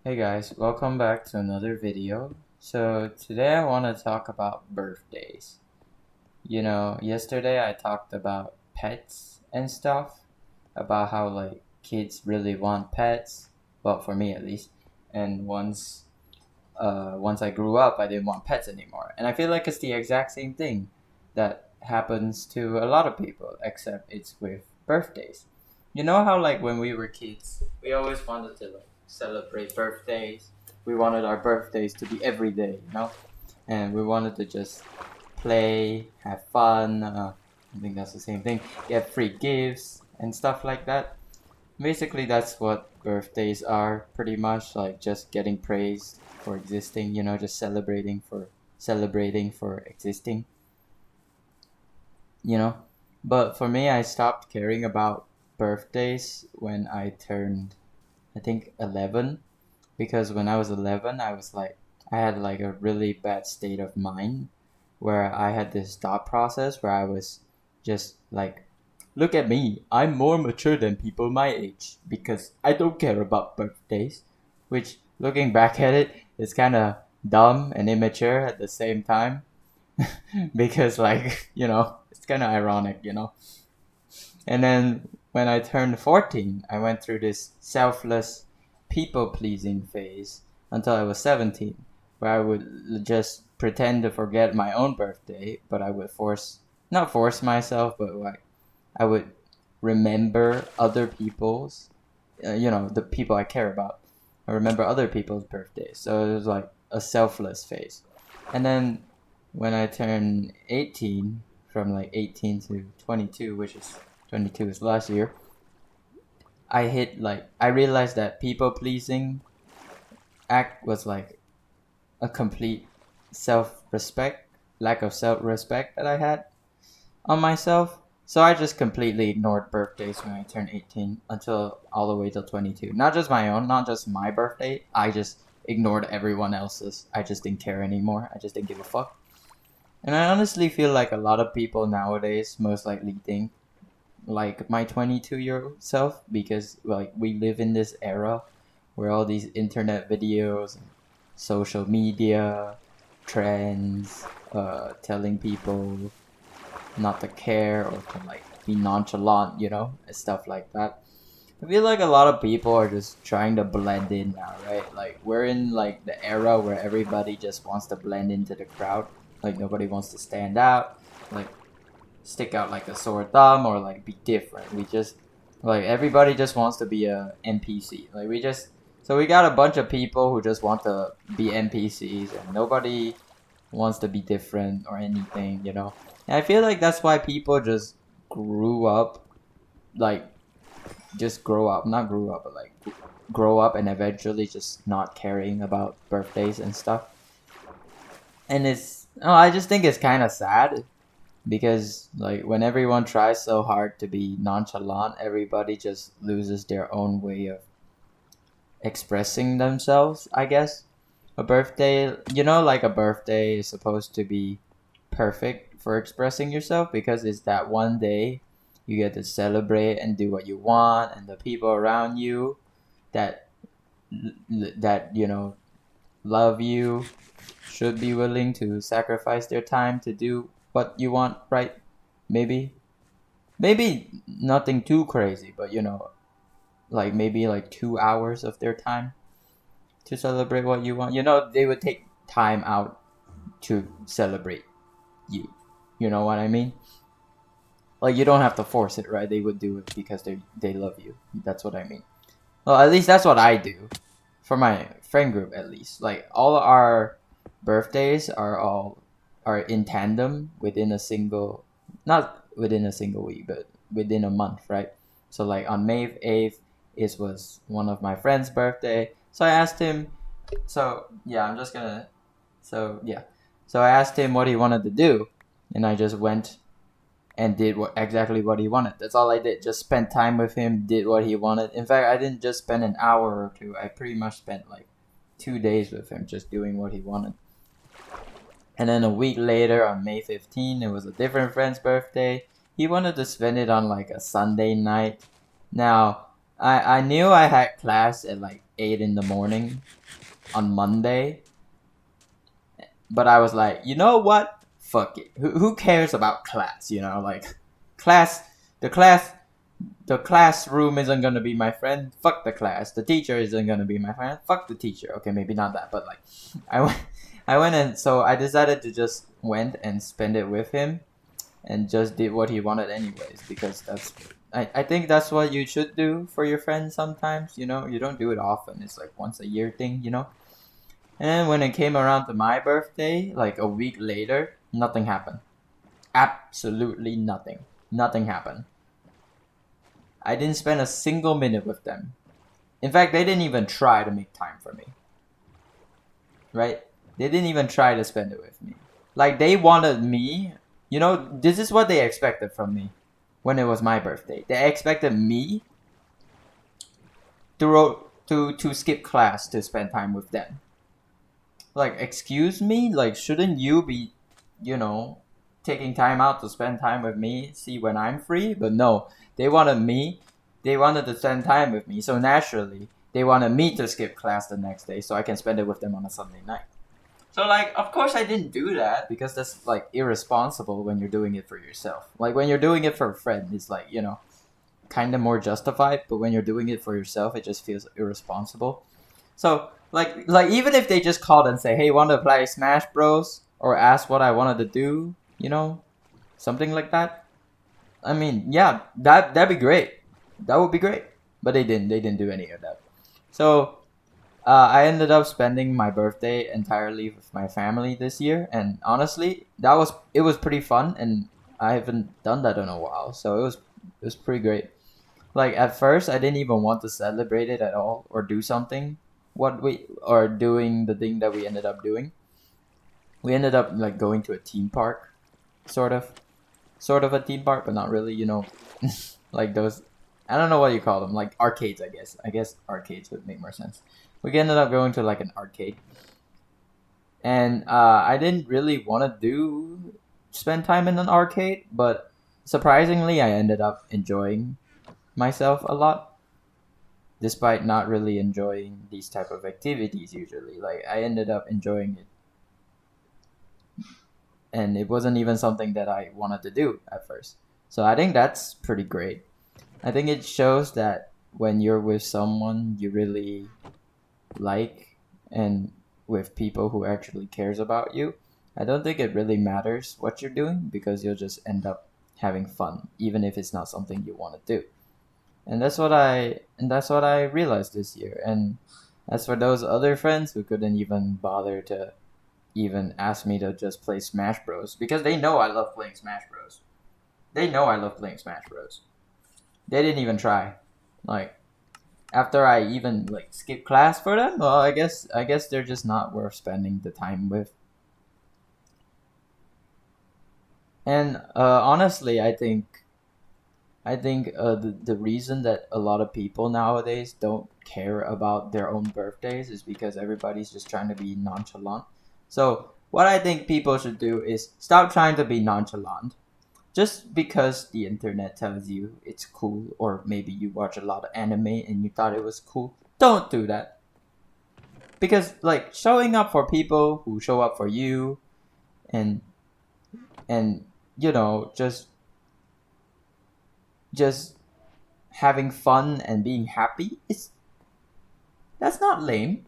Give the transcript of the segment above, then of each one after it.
Hey guys, welcome back to another video. So today I want to talk about birthdays. Yesterday I talked about pets and stuff, about how like kids really want pets, well for me at least. And once I grew up, I didn't want pets anymore. And I feel like it's the exact same thing that happens to a lot of people, except it's with birthdays. You know how like when we were kids, we always wanted to like celebrate birthdays. We wanted our birthdays to be every day, and we wanted to just play, have fun. I think that's the same thing. Get free gifts and stuff like that. Basically, that's what birthdays are pretty much like just getting praised for existing, just celebrating for existing, you know. But for me, I stopped caring about birthdays when I turned, I think, 11, because when I was 11, I had like a really bad state of mind where I had this thought process where I was just like, look at me, I'm more mature than people my age because I don't care about birthdays. Which, looking back at it, is kind of dumb and immature at the same time because, like, it's kind of ironic. And then when I turned 14, I went through this selfless people pleasing phase until I was 17, where I would just pretend to forget my own birthday, but I would not force myself, but like I would remember other people's, the people I care about. I remember other people's birthdays. So it was like a selfless phase. And then when I turned 18, from like 18 to 22, which is 22 is last year, I realized that people pleasing act was like a complete self respect, lack of self respect that I had on myself. So I just completely ignored birthdays when I turned 18 until all the way till 22. Not just my own, not just my birthday. I just ignored everyone else's. I just didn't care anymore. I just didn't give a fuck. And I honestly feel like a lot of people nowadays most likely think like my 22-year-old self, because like we live in this era where all these internet videos, social media, trends, telling people not to care or to like be nonchalant, and stuff like that. I feel like a lot of people are just trying to blend in now, right? Like we're in like the era where everybody just wants to blend into the crowd. Like nobody wants to stand out, like stick out like a sore thumb or like be different. We just like everybody just wants to be a NPC. Like we got a bunch of people who just want to be NPCs and nobody wants to be different or anything. And I feel like that's why people just grew up, like just grow up, not grew up, but like grow up and eventually just not caring about birthdays and stuff. And I just think it's kind of sad because like when everyone tries so hard to be nonchalant, everybody just loses their own way of expressing themselves, I guess. A birthday is supposed to be perfect for expressing yourself because it's that one day you get to celebrate and do what you want, and the people around you that that love you should be willing to sacrifice their time to do what you want, right? Maybe maybe nothing too crazy, but like maybe like 2 hours of their time to celebrate what you want. They would take time out to celebrate you. You know what I mean? Like you don't have to force it, right? They would do it because they love you. That's what I mean. Well, at least that's what I do for my friend group. At least like all our birthdays are in tandem within a single, not within a single week, but within a month, right? So like on May 8th, it was one of my friend's birthday. So I asked him. So yeah, I'm just gonna. So yeah, so I asked him what he wanted to do, and I just went and did exactly what he wanted. That's all I did. Just spent time with him, did what he wanted. In fact, I didn't just spend an hour or two. I pretty much spent like 2 days with him, just doing what he wanted. And then a week later, on May 15, it was a different friend's birthday. He wanted to spend it on like a Sunday night. Now, I knew I had class at like 8 in the morning on Monday, but I was like, you know what? Fuck it. Who cares about class? You know, like class, the class, the classroom isn't gonna be my friend. Fuck the class. The teacher isn't gonna be my friend. Fuck the teacher. Okay, maybe not that, but like, I went, I went and so I decided to just went and spend it with him, and just did what he wanted anyways because I think that's what you should do for your friends sometimes. You know, you don't do it often. It's like once a year thing. You know. And when it came around to my birthday, like a week later, nothing happened. Absolutely nothing. Nothing happened. I didn't spend a single minute with them. In fact, they didn't even try to make time for me. Right? They didn't even try to spend it with me. Like they wanted me, you know, this is what they expected from me when it was my birthday. They expected me to skip class to spend time with them. Like, excuse me? Like, shouldn't you be, you know, taking time out to spend time with me, see when I'm free? But no, they wanted me, they wanted to spend time with me. So naturally, they wanted me to skip class the next day so I can spend it with them on a Sunday night. So, like, of course I didn't do that because that's, like, irresponsible when you're doing it for yourself. Like, when you're doing it for a friend, it's, like, you know, kind of more justified. But when you're doing it for yourself, it just feels irresponsible. So, like even if they just called and say, "Hey, want to play Smash Bros?" or ask what I wanted to do, you know, something like that. I mean, yeah, that'd be great. That would be great. But they didn't. They didn't do any of that. So I ended up spending my birthday entirely with my family this year, and honestly, it was pretty fun, and I haven't done that in a while, so it was pretty great. Like at first, I didn't even want to celebrate it at all or do something. What we or doing the thing that we ended up doing. We ended up like going to a theme park, sort of, sort of a theme park, but not really. You know, like those. I don't know what you call them, like arcades. I guess. I guess arcades would make more sense. We ended up going to like an arcade, and I didn't really want to do spend time in an arcade, but surprisingly, I ended up enjoying myself a lot despite not really enjoying these type of activities usually. Like I ended up enjoying it, and it wasn't even something that I wanted to do at first. So I think that's pretty great. I think it shows that when you're with someone you really like and with people who actually cares about you, I don't think it really matters what you're doing because you'll just end up having fun even if it's not something you want to do. And that's what I realized this year. And as for those other friends who couldn't even bother to even ask me to just play Smash Bros because they know I love playing Smash Bros. They know I love playing Smash Bros. They didn't even try. Like after I even like skip class for them, well, I guess they're just not worth spending the time with. And honestly, I think the reason that a lot of people nowadays don't care about their own birthdays is because everybody's just trying to be nonchalant. So, what I think people should do is stop trying to be nonchalant. Just because the internet tells you it's cool, or maybe you watch a lot of anime and you thought it was cool, don't do that. Because, like, showing up for people who show up for you and, and you know, just having fun and being happy is that's not lame.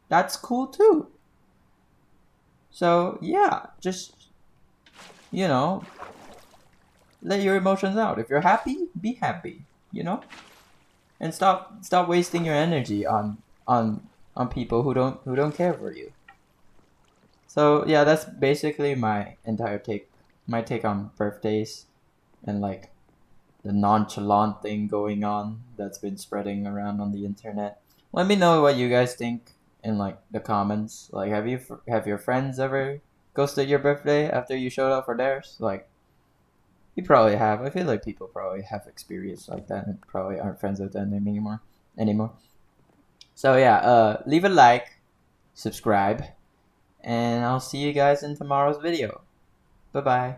That's cool too. So yeah, just you know, let your emotions out. If you're happy, be happy. You know, and stop wasting your energy on people who don't care for you. So yeah, that's basically my take on birthdays and like the nonchalant thing going on that's been spreading around on the internet. Let me know what you guys think in like the comments. Like, have your friends ever ghosted your birthday after you showed up for theirs? Like, you probably have. I feel like people probably have experience like that and probably aren't friends with them anymore. Anymore. So yeah, leave a like, subscribe, and I'll see you guys in tomorrow's video. Bye bye.